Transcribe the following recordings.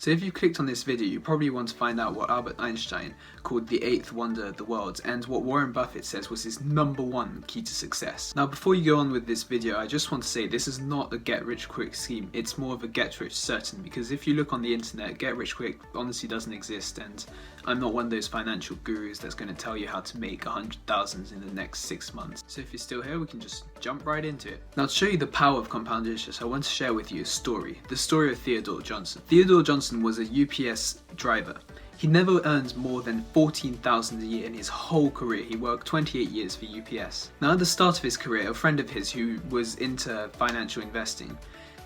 So if you clicked on this video, you probably want to find out what Albert Einstein called the eighth wonder of the world and what Warren Buffett says was his #1 key to success. Now before you go on with this video, I just want to say this is not a get rich quick scheme, it's more of a get rich certain, because if you look on the internet, get rich quick honestly doesn't exist, and I'm not one of those financial gurus that's going to tell you how to make 100,000 in the next 6 months. So if you're still here, we can just jump right into it. Now to show you the power of compound interest, I want to share with you a story. The story of Theodore Johnson. Theodore Johnson was a UPS driver. He never earned more than $14,000 a year in his whole career. He worked 28 years for UPS. Now at the start of his career, a friend of his who was into financial investing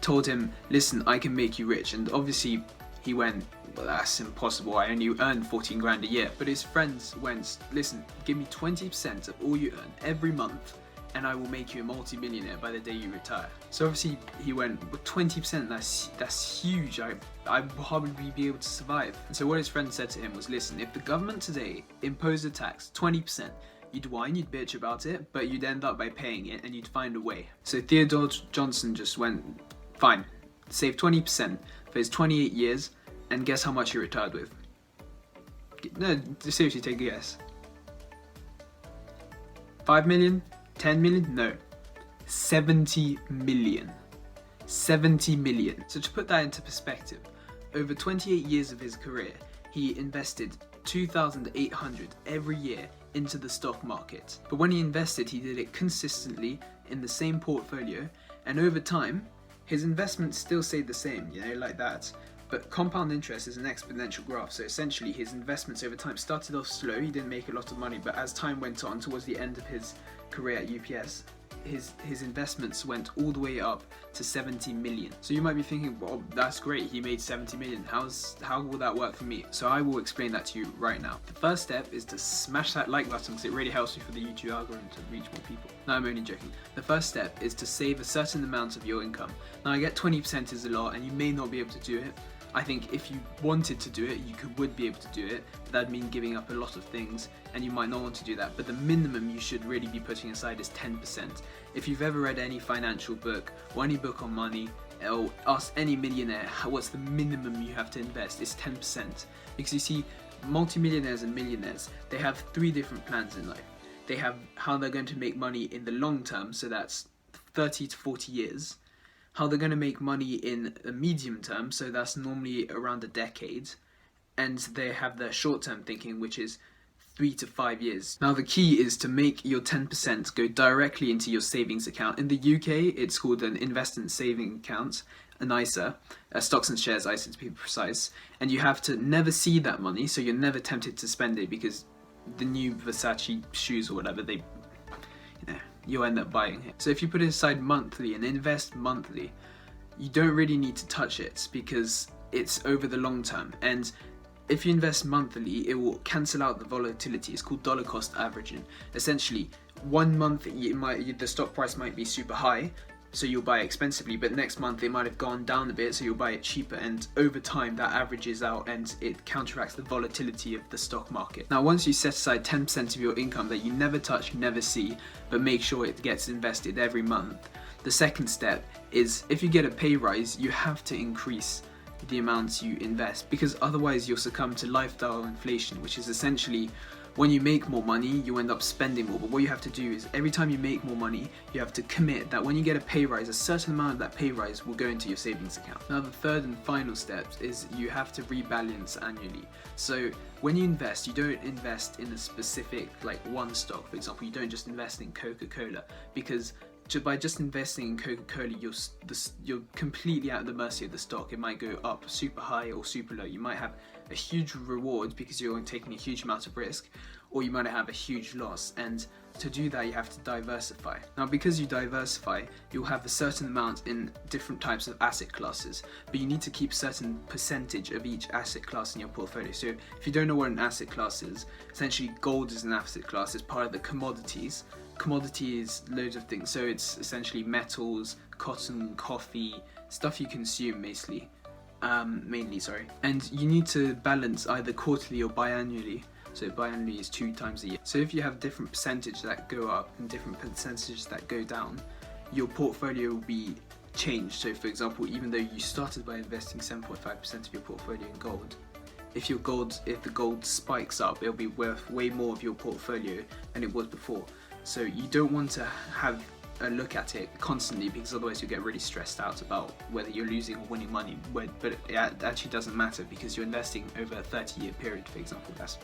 told him, listen, I can make you rich. And obviously he went, well, that's impossible, I only earn 14 grand a year. But his friends went, listen, give me 20% of all you earn every month and I will make you a multi-millionaire by the day you retire. So obviously he went, with 20%, that's huge, I will hardly be able to survive. And so what his friend said to him was, listen, if the government today imposed a tax, 20%, you'd whine, you'd bitch about it, but you'd end up by paying it and you'd find a way. So Theodore Johnson just went, fine, save 20% for his 28 years, and guess how much he retired with? No, seriously, take a guess. 5 million? 10 million? No. 70 million. 70 million. So to put that into perspective, over 28 years of his career, he invested 2,800 every year into the stock market. But when he invested, he did it consistently in the same portfolio, and over time, his investments still stayed the same, like that. But compound interest is an exponential graph, so essentially his investments over time started off slow, he didn't make a lot of money, but as time went on, towards the end of his career at UPS, his investments went all the way up to 70 million. So you might be thinking, well, that's great, he made 70 million, how will that work for me? So I will explain that to you right now. The first step is to smash that like button because it really helps me for the YouTube algorithm to reach more people. No, I'm only joking. The first step is to save a certain amount of your income. Now I get 20% is a lot and you may not be able to do it. I think if you wanted to do it, you would be able to do it, but that'd mean giving up a lot of things, and you might not want to do that. But the minimum you should really be putting aside is 10%. If you've ever read any financial book or any book on money, or ask any millionaire what's the minimum you have to invest, it's 10%. Because you see, multimillionaires and millionaires, they have 3 different plans in life. They have how they're going to make money in the long term, so that's 30 to 40 years. How they're going to make money in a medium term, so that's normally around a decade, and they have their short-term thinking, which is 3 to 5 years. Now the key is to make your 10% go directly into your savings account. In the UK, it's called an investment saving account, an ISA, stocks and shares ISA to be precise, and you have to never see that money, so you're never tempted to spend it, because the new Versace shoes or whatever, you'll end up buying it. So if you put it aside monthly and invest monthly, you don't really need to touch it because it's over the long term. And if you invest monthly, it will cancel out the volatility. It's called dollar cost averaging. Essentially, 1 month the stock price might be super high, so you'll buy it expensively, but next month it might have gone down a bit, so you'll buy it cheaper, and over time that averages out and it counteracts the volatility of the stock market. Now once you set aside 10% of your income that you never touch, never see, but make sure it gets invested every month, the second step is, if you get a pay rise, you have to increase the amounts you invest, because otherwise you'll succumb to lifestyle inflation, which is essentially when you make more money, you end up spending more. But what you have to do is, every time you make more money, you have to commit that when you get a pay rise, a certain amount of that pay rise will go into your savings account. Now the third and final step is you have to rebalance annually. So when you invest, you don't invest in a specific, like one stock, for example. You don't just invest in Coca-Cola, because by just investing in Coca-Cola, you're completely at the mercy of the stock. It might go up super high or super low. You might have a huge reward because you're taking a huge amount of risk, or you might have a huge loss. And to do that, you have to diversify. Now, because you diversify, you'll have a certain amount in different types of asset classes, but you need to keep a certain percentage of each asset class in your portfolio. So if you don't know what an asset class is, essentially gold is an asset class. It's part of the commodities. Commodity is loads of things, so it's essentially metals, cotton, coffee, stuff you consume mainly, and you need to balance either quarterly or biannually. So biannually is 2 times a year. So if you have different percentages that go up and different percentages that go down, your portfolio will be change. So for example, even though you started by investing 7.5% of your portfolio in gold, if the gold spikes up, it'll be worth way more of your portfolio than it was before. So you don't want to have a look at it constantly, because otherwise you'll get really stressed out about whether you're losing or winning money. But it actually doesn't matter, because you're investing over a 30-year period, for example. That's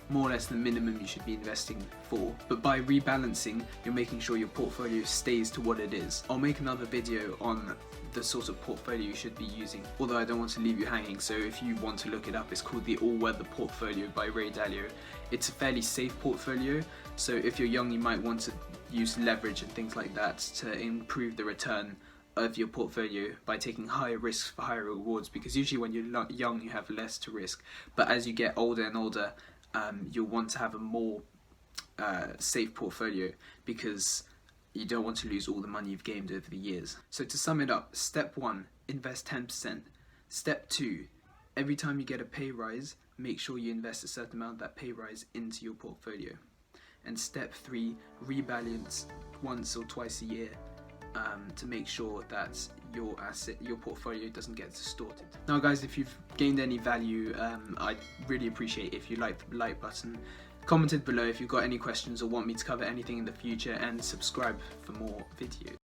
more or less the minimum you should be investing for. But by rebalancing, you're making sure your portfolio stays to what it is. I'll make another video on the sort of portfolio you should be using, although I don't want to leave you hanging, so if you want to look it up, it's called the All-Weather Portfolio by Ray Dalio. It's a fairly safe portfolio, so if you're young you might want to use leverage and things like that to improve the return of your portfolio by taking higher risks for higher rewards, because usually when you're young you have less to risk, but as you get older and older, you'll want to have a more safe portfolio, because you don't want to lose all the money you've gained over the years. So to sum it up, step 1, invest 10%. Step 2, every time you get a pay rise, make sure you invest a certain amount of that pay rise into your portfolio. And step 3, rebalance once or twice a year to make sure that your portfolio doesn't get distorted. Now guys, if you've gained any value, I'd really appreciate if you like the like button, commented below if you've got any questions or want me to cover anything in the future, and subscribe for more videos.